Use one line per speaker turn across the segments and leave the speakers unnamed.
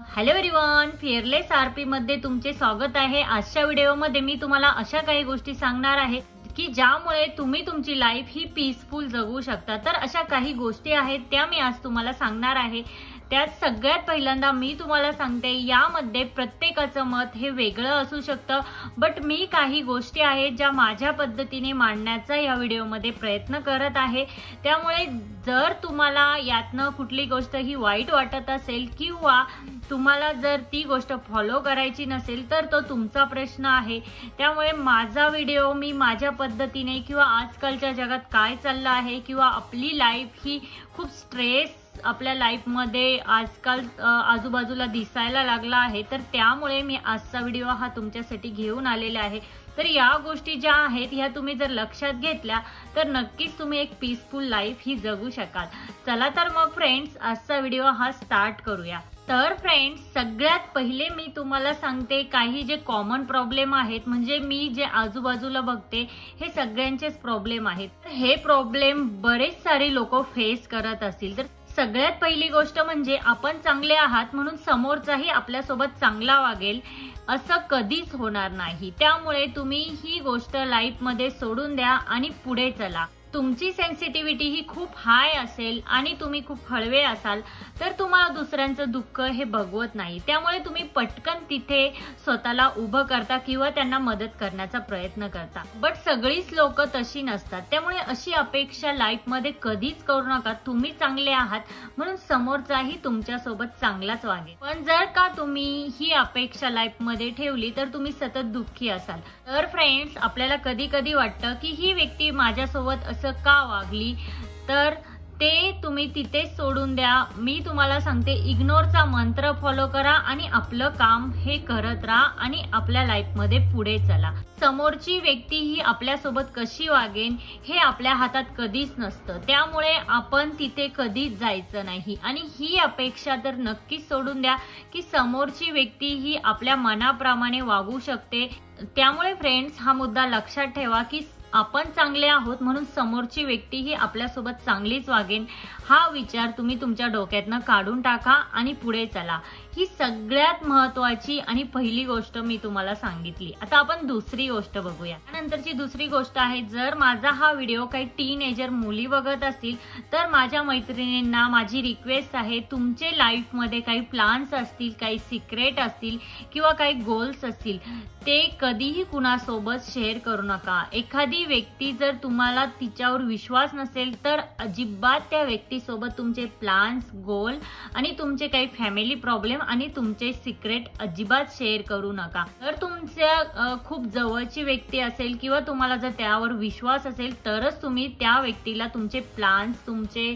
Hello everyone, fearless RP मध्ये तुमचे स्वागत आहे। आजच्या व्हिडिओमध्ये मी तुम्हाला अशा काही गोष्टी सांगणार आहे की ज्यामुळे तुम्ही तुमची लाईफ ही पीसफुल जगू शकता। तर अशा काही गोष्टी आहेत त्या मी आज तुम्हाला सांगणार आहे। त्यात सगळ्यात पहिल्यांदा मी तुम्हाला सांगते, यामध्ये प्रत्येकाचं मत हे वेगळं असू शकतं, बट मी काही गोष्टी आहेत ज्या माझ्या पद्धतीने मांडण्याचा या व्हिडिओमध्ये प्रयत्न करत आहे। त्यामुळे जर तुम्हाला यातनं कुठली गोष्ट ही वाईट वाटत असेल किंवा तुम्हाला जर ती गोष्ट फॉलो करायची नसेल तर तो तुमचा प्रश्न आहे। त्यामुळे माझा व्हिडिओ मी माझ्या पद्धतीने किंवा आजकालच्या जगात काय चाललं आहे किंवा आपली लाईफ ही खूप स्ट्रेस आपल्या लाईफ मध्ये आजकाल आजूबाजूला दिसायला लागला आहे, तर त्यामुळे मी आजचा व्हिडिओ हा तुमच्यासाठी घेऊन आलेला आहे। तर या गोष्टी ज्या आहेत ह्या तुम्ही जर लक्षात घेतल्या तर नक्कीच तुम्ही एक पीसफुल लाईफ ही जगू शकाल। चला तर मग फ्रेंड्स, आजचा व्हिडिओ हा स्टार्ट करूया। तर फ्रेंड्स, सगळ्यात पहिले मी तुम्हाला सांगते काही जे कॉमन प्रॉब्लेम आहेत, म्हणजे मी जे आजूबाजूला बघते हे सगळ्यांचेच प्रॉब्लेम आहेत। हे प्रॉब्लेम बरेच सारे लोक फेस करत असतील। तर सगळ्यात पहिली गोष्ट म्हणजे आपण चांगले आहात म्हणून समोरचाही आपल्यासोबत चांगला वागेल असं कधीच होणार नाही। त्यामुळे तुम्ही ही गोष्ट लाईफ मध्ये सोडून द्या आणि पुढे चला। तुमची सेन्सिटिव्हिटी ही खूप हाय असेल आणि तुम्ही खूप हळवे असाल तर तुम्हाला दुसऱ्यांचं दुःख हे बघवत नाही। त्यामुळे तुम्ही पटकन तिथे स्वतःला उभं करता किंवा त्यांना मदत करण्याचा प्रयत्न करता। बट सगळीच लोक तशी नसतात, त्यामुळे अशी अपेक्षा लाईफ मध्ये कधीच करू नका। तुम्ही चांगले आहात म्हणून समोरचाही तुमच्या सोबत चांगलाच वागेल। पण जर का तुम्ही ही अपेक्षा लाईफ मध्ये ठेवली तर तुम्ही सतत दुःखी असाल। तर फ्रेंड्स, आपल्याला कधी कधी वाटतं की ही व्यक्ती माझ्यासोबत असं का वागली, तर ते तुम्ही तिथे सोडून द्या। मी तुम्हाला सांगते, इग्नोरचा मंत्र फॉलो करा आणि आपलं काम हे करत राहा आणि आपल्या लाईफ मध्ये पुढे चला। समोरची व्यक्ती ही आपल्यासोबत कशी वागेन हे आपल्या हातात कधीच नसतं, त्यामुळे आपण तिथे कधीच जायचं नाही। आणि ही अपेक्षा तर नक्कीच सोडून द्या की समोरची व्यक्ती ही आपल्या मनाप्रमाणे वागू शकते। त्यामुळे फ्रेंड्स, हा मुद्दा लक्षात ठेवा की आपण चांगले आहोत म्हणून समोरची व्यक्ती ही आपल्यासोबत चांगलीच वागेन, हा विचार तुम्ही तुमच्या डोक्यातनं काढून टाका आणि पुढे चला। ही सगळ्यात महत्वाची आणि पहिली गोष्ट मी तुम्हाला सांगितली। आता आपण दुसरी गोष्ट बघूया। त्यानंतरची दुसरी गोष्ट आहे, जर माझा हा व्हिडिओ काही टीनेजर मुली बघत असतील तर माझ्या मैत्रिणींना माझी रिक्वेस्ट आहे, तुमचे लाईफ मध्ये काही प्लॅन्स असतील, काही सिक्रेट असतील किंवा काही गोल्स असतील, ते कधीही कुणासोबत शेअर करू नका। एखादी व्यक्ती जर तुम्हाला तिच्यावर विश्वास नसेल तर अजिबात त्या व्यक्तीसोबत तुमचे प्लॅन्स, गोल आणि तुमचे काही फॅमिली प्रॉब्लेम आणि तुमचे सिक्रेट अजिबात शेअर करू नका। तर तुमच्या खूप जवळची व्यक्ती असेल किंवा तुम्हाला जर त्यावर विश्वास असेल तरच तुम्ही त्या व्यक्तीला तुमचे प्लॅन्स, तुमचे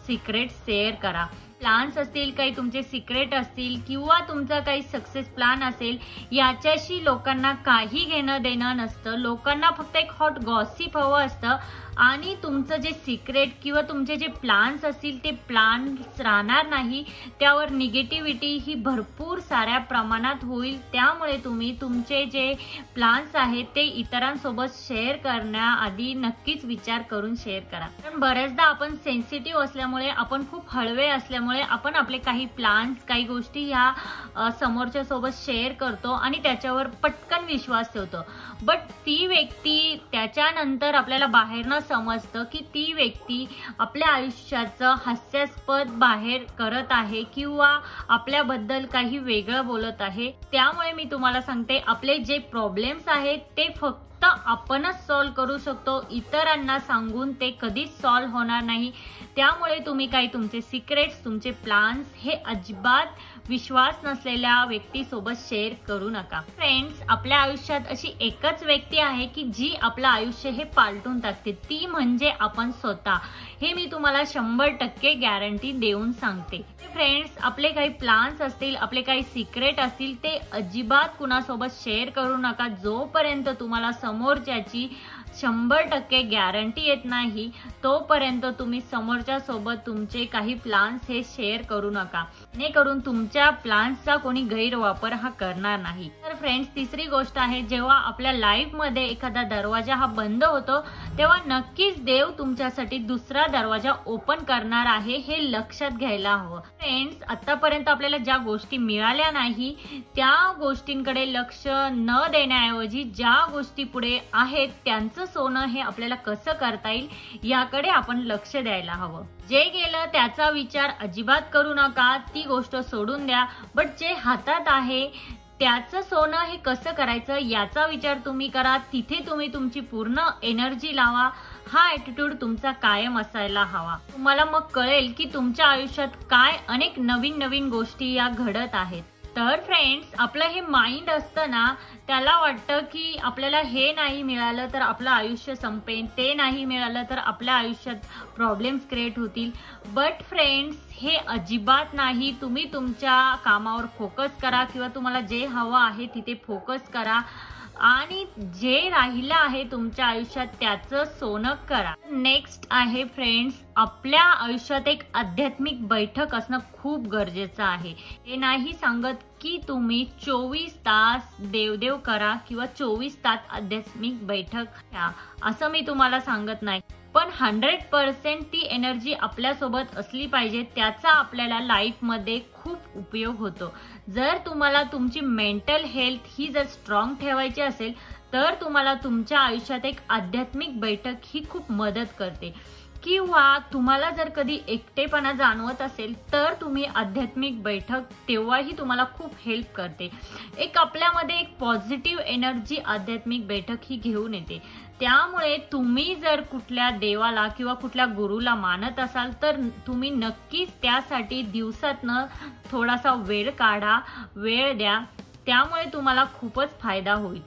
सिक्रेट शेअर करा। प्लॅन्स असतील, काही तुमचे सिक्रेट असतील किंवा तुमचा काही सक्सेस प्लॅन असेल, याच्याशी लोकांना काही घेणं देणं नसतं। लोकांना फक्त एक हॉट गॉसिप हवं असतं आणि तुमचं जे सिक्रेट किंवा तुमचे जे प्लॅन्स असतील ते प्लॅन्स राहणार नाही, त्यावर निगेटिव्हिटी ही भरपूर साऱ्या प्रमाणात होईल। त्यामुळे तुम्ही तुमचे जे प्लॅन्स आहेत ते इतरांसोबत शेअर करण्याआधी नक्कीच विचार करून शेअर करा। कारण बऱ्याचदा आपण सेन्सिटिव्ह असल्यामुळे, आपण खूप हळवे असल्यामुळे आपण आपले काही प्लॅन्स, काही गोष्टी ह्या समोरच्या सोबत शेअर करतो आणि त्याच्यावर पटकन विश्वास ठेवतो। बट ती व्यक्ती त्याच्यानंतर आपल्याला बाहेरनं समजतं की ती व्यक्ती आपल्या आयुष्याचं हास्यास्पद बाहेर करत आहे किंवा आपल्याबद्दल काही वेगळं बोलत आहे। त्यामुळे मी तुम्हाला सांगते, आपले जे प्रॉब्लेम्स आहेत ते फक्त आपणच सॉल्व्ह करू शकतो, इतरांना सांगून ते कधीच सॉल्व्ह होणार नाही। त्यामुळे तुम्ही काही तुमचे सिक्रेट्स, तुमचे प्लॅन्स हे अजिबात विश्वास नसलेल्या व्यक्तीसोबत शेअर करू नका। फ्रेंड्स, आपल्या आयुष्यात अशी एकच व्यक्ती आहे की जी आपलं आयुष्य हे पालटून टाकते, ती म्हणजे आपण स्वतः। हे मी तुम्हाला 100% गॅरंटी देऊन सांगते। फ्रेंड्स, आपले काही प्लॅन्स असतील, आपले काही सिक्रेट असतील, ते अजिबात कुणासोबत शेअर करू नका जोपर्यंत तुम्हाला समोरच्याची 100% गॅरंटी येत नाही, तोपर्यंत तुम्ही समोरच्या सोबत तुमचे काही प्लॅन्स हे शेअर करू नका, जेणेकरून तुमच्या प्लॅन्सचा कोणी गैरवापर हा करणार नाही। तर फ्रेंड्स, तिसरी गोष्ट आहे, जेव्हा आपल्या लाईफ मध्ये एखादा दरवाजा हा बंद होतो तेव्हा नक्कीच देव तुमच्यासाठी दुसरा दरवाजा ओपन करणार आहे, हे लक्षात घ्यायला हवं. फ्रेंड्स, आतापर्यंत आपल्याला ज्या गोष्टी मिळाल्या नाही त्या गोष्टींकडे लक्ष न देण्याऐवजी ज्या गोष्टी पुढे आहेत त्यांचं सोनं हे आपल्याला कसं करता येईल याकडे आपण लक्ष द्यायला हवं. जे गेलं त्याचा विचार अजिबात करू नका, ती गोष्ट सोडून द्या. बट जे हातात आहे त्याचं सोनं हे कसं करायचं याचा विचार तुम्ही करा. तिथे तुम्ही तुमची पूर्ण एनर्जी लावा. हा ॲटिट्यूड तुमचा कायम असायला हवा. तुम्हाला मग कळेल की तुमच्या आयुष्यात काय अनेक नवीन नवीन गोष्टी या घडत आहेत. तर फ्रेंड्स, आपलं हे माइंड असतं ना, त्याला वाटतं की आपल्याला हे नाही मिळालं तर आपलं आयुष्य संपेन, ते नाही मिळालं तर आपल्या आयुष्यात प्रॉब्लेम्स क्रिएट होतील. बट फ्रेंड्स, हे अजिबात नाही. तुम्ही तुमच्या कामावर फोकस करा किंवा तुम्हाला जे हवं आहे तिथे फोकस करा आणि जे राहिलं आहे तुमच्या आयुष्यात त्याचं सोनं करा. नेक्स्ट आहे फ्रेंड्स, आपल्या आयुष्यात एक आध्यात्मिक बैठक असणं खूप गरजेचं आहे. हे नाही सांगत की तुम्ही 24 तास देवदेव करा किंवा 24 तास आध्यात्मिक बैठक घ्या, असं मी तुम्हाला सांगत नाही. पण 100% ती एनर्जी आपल्यासोबत असली पाहिजे. त्याचा आपल्याला लाईफमध्ये खूप उपयोग होतो. जर तुम्हाला तुमची मेंटल हेल्थ ही जर स्ट्रॉंग ठेवायची असेल तर तुम्हाला तुमच्या आयुष्यात एक आध्यात्मिक बैठक ही खूप मदत करते. किंवा तुम्हाला जर कधी एकटेपणा जाणवत असेल तर तुम्ही आध्यात्मिक बैठक तेव्हाही तुम्हाला खूप हेल्प करते. एक आपल्यामध्ये एक पॉझिटिव्ह एनर्जी आध्यात्मिक बैठक ही घेऊन येते. त्यामुळे तुम्ही जर कुठल्या देवाला किंवा कुठल्या गुरुला मानत असाल तर तुम्ही नक्कीच त्यासाठी दिवसातनं थोडासा वेळ काढा, वेळ द्या. त्यामुळे तुम्हाला खूपच फायदा होईल.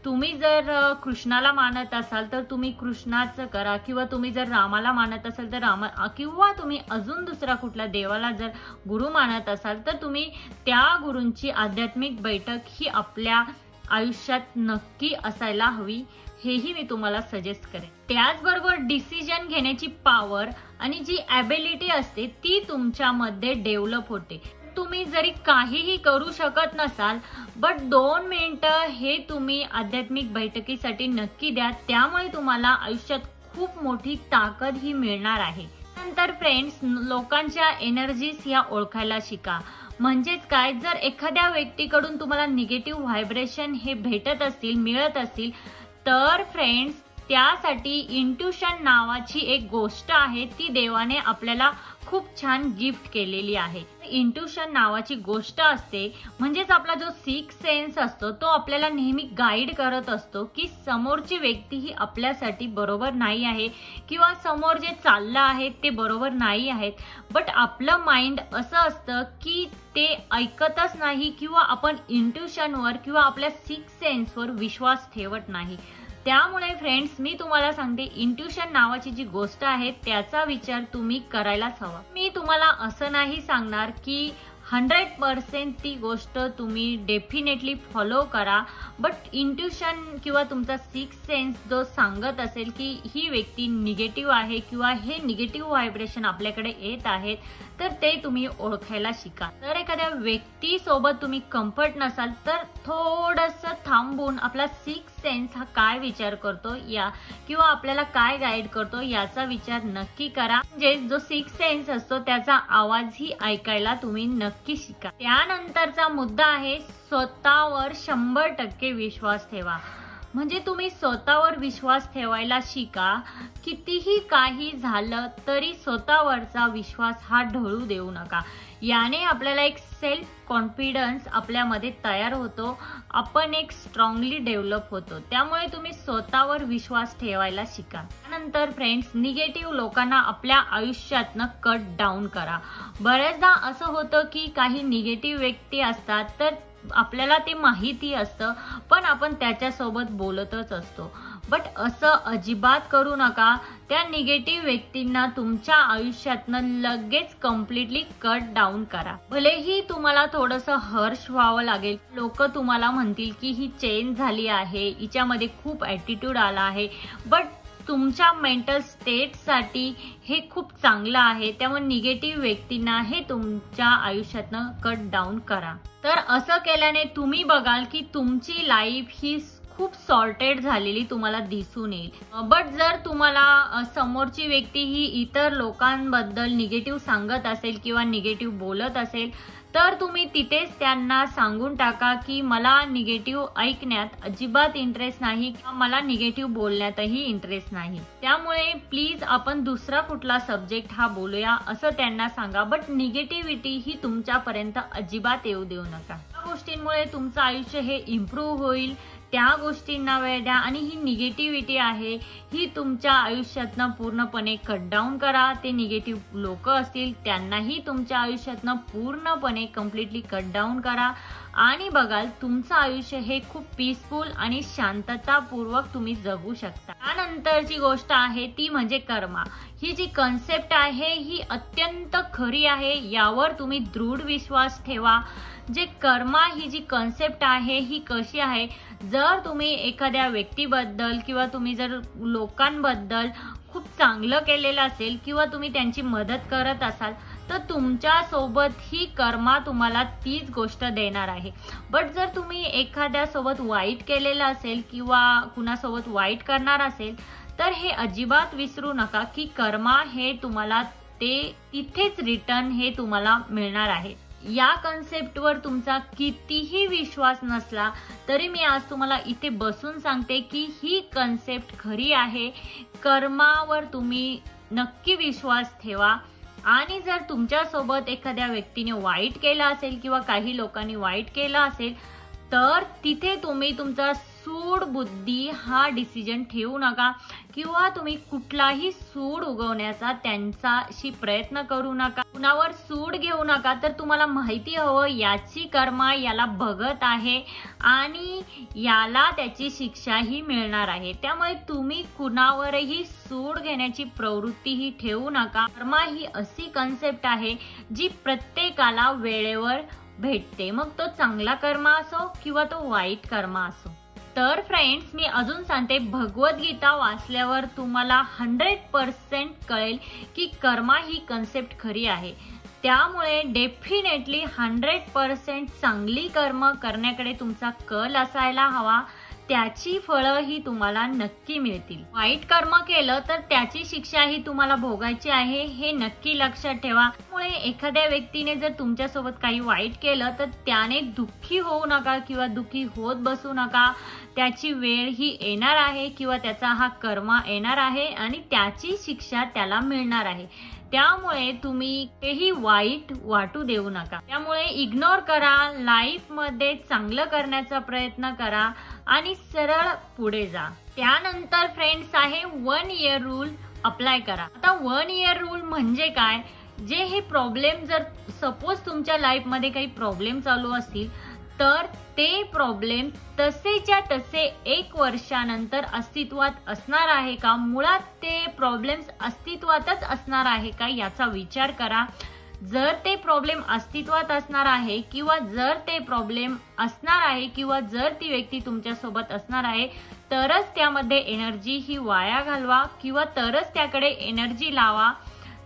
तुम्ही जर कृष्णाला मानत असाल तर तुम्ही कृष्णाचं करा किंवा तुम्ही जर रामाला मानत असाल तर किंवा तुम्ही अजून दुसरा कुठल्या देवाला जर गुरु मानत असाल तर तुम्ही त्या गुरूंची आध्यात्मिक बैठक ही आपल्या आयुष्यात नक्की असायला हवी, हेही मी तुम्हाला सजेस्ट करेन. त्याचबरोबर डिसिजन घेण्याची पॉवर आणि जी ॲबिलिटी असते ती तुमच्यामध्ये डेव्हलप होते. तुम्ही जरी काहीही करू शकत नसाल बट 2 मिनिटं हे तुम्ही आध्यात्मिक बैठकीसाठी नक्की द्या. त्यामुळे तुम्हाला आयुष्यात खूप मोठी ताकद ही मिळणार आहे. नंतर फ्रेंड्स, लोकांच्या एनर्जीज या ओळखायला शिका. म्हणजेच काय, जर एखाद्या व्यक्तीकडून तुम्हाला निगेटिव्ह व्हायब्रेशन हे भेटत असतील, मिळत असतील तर फ्रेंड्स, त्यासाठी इंट्युशन नावाची एक गोष्ट आहे, ती देवाने आपल्याला खूप छान गिफ्ट केलेली आहे. इंट्युशन नावाची गोष्ट असते म्हणजेच आपला जो सिक्स सेन्स असतो तो आपल्याला नेहमी गाईड करत असतो की समोरची व्यक्ती ही आपल्यासाठी बरोबर नाही आहे किंवा समोर जे चाललं आहे ते बरोबर नाही आहेत. बट आपलं माइंड असं असतं की ते ऐकतच नाही किंवा आपण इंट्युशनवर किंवा आपल्या सिक्स सेन्सवर विश्वास ठेवत नाही. त्यामुळे फ्रेंड्स, मी तुम्हाला सांगते, इंट्युशन नावाची जी गोष्ट आहे त्याचा विचार तुम्ही करायलाच हवा. मी तुम्हाला असं नाही सांगणार की 100% ती गोष्ट तुम्ही डेफिनेटली फॉलो करा. बट इंट्युशन किंवा तुमचा सिक्स सेन्स जो सांगत असेल की ही व्यक्ती निगेटिव्ह आहे किंवा हे निगेटिव्ह व्हायब्रेशन आपल्याकडे येत आहेत तर ते तुम्ही ओळखायला शिका. जर एखाद्या व्यक्तीसोबत तुम्ही कम्फर्ट नसाल तर थोडंसं थांबून आपला सिक्स सेन्स हा काय विचार करतो या किंवा आपल्याला काय गाईड करतो याचा विचार नक्की करा. म्हणजे जो सिक्स सेन्स असतो त्याचा आवाजही ऐकायला तुम्ही नक्की शिका. त्यानंतरचा मुद्दा आहे स्वतःवर 100% विश्वास ठेवा. म्हणजे तुम्ही स्वतःवर विश्वास ठेवायला शिका. कितीही काही झालं तरी स्वतःवरचा विश्वास हा ढळू देऊ नका. याने आपल्याला एक सेल्फ कॉन्फिडन्स आपल्यामध्ये तयार होतो, आपण एक स्ट्रॉंगली डेव्हलप होतो. त्यामुळे तुम्ही स्वतःवर विश्वास ठेवायला शिका. त्यानंतर फ्रेंड्स, निगेटिव्ह लोकांना आपल्या आयुष्यातनं कट डाऊन करा. बऱ्याचदा असं होतं की काही निगेटिव्ह व्यक्ती असतात तर आपल्याला ते माहिती असतं पण आपण त्याच्यासोबत बोलतच असतो. बट असं अजिबात करू नका. त्या निगेटिव्ह व्यक्तींना तुमच्या आयुष्यातनं लगेच कम्प्लिटली कट डाऊन करा. भलेही तुम्हाला थोडंसं हर्ष व्हावं लागेल, लोक तुम्हाला म्हणतील की ही चेंज झाली आहे, हिच्यामध्ये खूप ॲटिट्यूड आला आहे, बट तुमच्या मेंटल स्टेटसाठी हे खूप चांगलं आहे. त्यामुळे निगेटिव्ह व्यक्तींना हे तुमच्या आयुष्यातनं कट डाऊन करा. तर असं केल्याने तुम्ही बघाल की तुमची लाईफ ही खूप सॉर्टेड झालेली तुम्हाला दिसून येईल. बट जर तुम्हाला समोरची व्यक्ती ही इतर लोकांबद्दल निगेटिव्ह सांगत असेल किंवा निगेटिव्ह बोलत असेल तर तुम्ही तिथेच त्यांना सांगून टाका की मला निगेटिव्ह ऐकण्यात अजिबात इंटरेस्ट नाही, मला निगेटिव्ह बोलण्यातही इंटरेस्ट नाही. त्यामुळे प्लीज आपण दुसरा कुठला सब्जेक्ट हा बोलूया असं त्यांना सांगा. बट निगेटिव्हिटी ही तुमच्यापर्यंत अजिबात येऊ देऊ नका. या गोष्टींमुळे तुमचं आयुष्य हे इम्प्रूव्ह होईल. त्या गोष्टींना वेळ द्या आणि ही निगेटिव्हिटी आहे ही तुमच्या आयुष्यातनं पूर्णपणे कट डाऊन करा. ते निगेटिव्ह लोक असतील त्यांनाही तुमच्या आयुष्यातनं पूर्णपणे कम्प्लिटली कट डाऊन करा आणि बघाल तुमचं आयुष्य हे खूप पीसफुल आणि शांततापूर्वक तुम्ही जगू शकता. त्यानंतरची गोष्ट आहे ती म्हणजे कर्मा. ही जी कन्सेप्ट आहे ही अत्यंत खरी आहे. यावर तुम्ही दृढ विश्वास ठेवा. जे कर्मा ही जी कन्सेप्ट आहे ही कशी आहे, जर तुम्ही एखाद्या व्यक्तीबद्दल किंवा तुम्ही जर लोकांबद्दल खूप चांगलं केलेलं असेल किंवा तुम्ही त्यांची मदत करत असाल तर तुमच्या सोबत ही कर्मा तुम्हाला तीच गोष्ट देणार आहे. बट जर तुम्ही एखाद्या सोबत वाईट केलेलं असेल किंवा कुणासोबत वाईट करणार असेल तर हे अजिबात विसरू नका की कर्मा हे तुम्हाला ते तिथेच रिटर्न हे तुम्हाला मिळणार आहे. या कन्सेप्टवर तुमचा कितीही विश्वास नसला तरी मी आज तुम्हाला इथे बसून सांगते की ही कन्सेप्ट खरी आहे. कर्मावर तुम्ही नक्की विश्वास ठेवा आणि जर तुमच्यासोबत एखाद्या व्यक्तीने वाईट केलं असेल किंवा काही लोकांनी वाईट केलं असेल तर तिथे तुम्ही तुमचा सूड बुद्धी हा डिसिजन ठेवू नका किंवा तुम्ही कुठलाही सूड उगवण्याचा त्यांच्याशी प्रयत्न करू नका. कुणावर सूड घेऊ नका. तर तुम्हाला माहिती हवं याची कर्मा याला बघत आहे आणि याला त्याची शिक्षाही मिळणार आहे. त्यामुळे तुम्ही कुणावरही सूड घेण्याची प्रवृत्तीही ठेवू नका. कर्मा ही अशी कन्सेप्ट आहे जी प्रत्येकाला वेळेवर भेटते. मग तो चांगला कर्मा असो किंवा तो वाईट कर्मा असो. तर फ्रेंड्स मी अजून सांगते, भगवद्गीता वाचल्यावर तुम्हाला 100% कळेल की कर्मा ही कन्सेप्ट खरी आहे. त्यामुळे डेफिनेटली 100% चांगली कर्म करण्याकडे तुमचा कल असायला हवा. त्याची फळं ही तुम्हाला नक्की मिळतील. वाईट कर्म केलं तर त्याची शिक्षा ही तुम्हाला भोगायची आहे हे नक्की लक्षात ठेवा. त्यामुळे एखाद्या व्यक्तीने जर तुमच्यासोबत काही वाईट केलं तर त्याने दुःखी होऊ नका किंवा दुःखी होत बसू नका. त्याची वेळ ही येणार आहे किंवा त्याचा हा कर्म येणार आहे आणि त्याची शिक्षा त्याला मिळणार आहे. त्यामुळे तुम्ही तेही वाईट वाटू देऊ नका. त्यामुळे इग्नोर करा. लाईफ मध्ये चांगलं करण्याचा प्रयत्न करा आणि सरळ पुढे जा. त्यानंतर फ्रेंड्स आहे 1 इयर रूल अप्लाय करा. आता 1 इयर रूल म्हणजे काय, जे हे प्रॉब्लेम जर सपोज तुमच्या लाईफ मध्ये काही प्रॉब्लेम चालू असतील तर ते प्रॉब्लेम तसेच्या तसे 1 वर्षानंतर अस्तित्वात असणार आहे का, मुळात ते प्रॉब्लेम्स अस्तित्वातच असणार आहे का याचा विचार करा. जर ते प्रॉब्लेम अस्तित्वात असणार आहे किंवा जर ते प्रॉब्लेम असणार आहे किंवा जर ती व्यक्ती तुमच्यासोबत असणार आहे तरच त्यामध्ये एनर्जी ही वाया घालवा किंवा तरच त्याकडे एनर्जी लावा.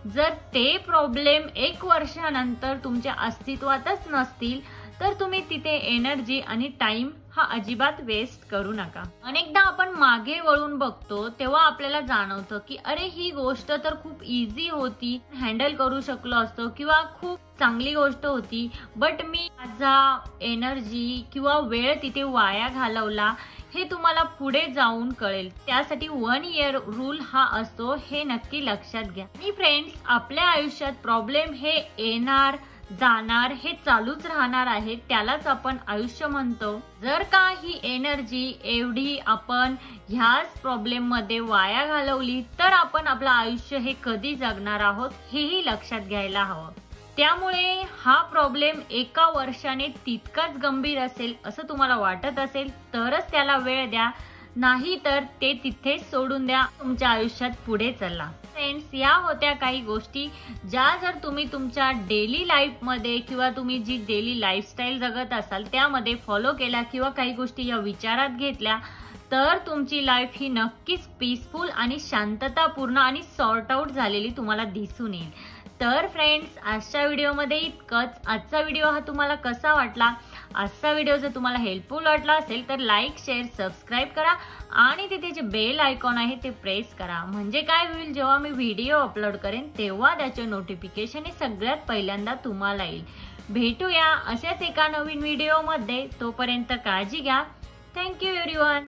जर ते प्रॉब्लेम 1 वर्षानंतर तुमच्या अस्तित्वातच नसतील तर तुम्ही तिथे एनर्जी आणि टाइम हा अजिबात वेस्ट करू नका. अनेकदा आपण मागे वळून बघतो तेव्हा आपल्याला जाणवतं की अरे ही गोष्ट तर खूप इझी होती, हँडल करू शकलो असतो किंवा खूप चांगली गोष्ट होती, बट मी माझा एनर्जी किंवा वेळ तिथे वाया घालवला. हे तुम्हाला पुढे जाऊन कळेल. त्यासाठी 1 इयर रूल हा असतो हे नक्की लक्षात घ्या. आणि फ्रेंड्स आपल्या आयुष्यात प्रॉब्लेम हे येणार जाणार हे चालूच राहणार आहे. त्यालाच आपण आयुष्य म्हणतो. जर का ही एनर्जी एवढी आपण ह्याच प्रॉब्लेम मध्ये वाया घालवली तर आपण आपलं आयुष्य हे कधी जगणार आहोत हेही लक्षात घ्यायला हवं. त्यामुळे हा प्रॉब्लेम 1 वर्षाने तितकाच गंभीर असेल असं तुम्हाला वाटत असेल तरच त्याला वेळ द्या, नाही तर ते तिथेच सोडून द्या. तुमच्या आयुष्यात पुढे चला. फ्रेंड्स या होत्या काही गोष्टी ज्या जर तुम्ही तुमच्या डेली लाईफ मध्ये किंवा तुम्ही जी डेली लाईफस्टाईल जगत असाल त्यामध्ये फॉलो केल्या किंवा काही गोष्टी या विचारात घेतल्या तर तुमची लाईफ ही नक्कीच पीसफुल आणि शांततापूर्ण आणि सॉर्ट आउट झालेली तुम्हाला दिसून येईल. तर फ्रेंड्स, आजच्या व्हिडिओमध्ये इतकंच. आजचा व्हिडिओ हा तुम्हाला कसा वाटला? आजचा व्हिडिओ जर तुम्हाला हेल्पफुल वाटला असेल तर लाईक, शेअर, सबस्क्राईब करा आणि तिथे जे बेल आयकॉन आहे ते प्रेस करा. म्हणजे काय होईल, जेव्हा मी व्हिडिओ अपलोड करेन तेव्हा त्याचे नोटिफिकेशन हे सगळ्यात पहिल्यांदा तुम्हाला येईल. भेटूया अशाच एका नवीन व्हिडिओमध्ये. तोपर्यंत काळजी घ्या. Thank you everyone.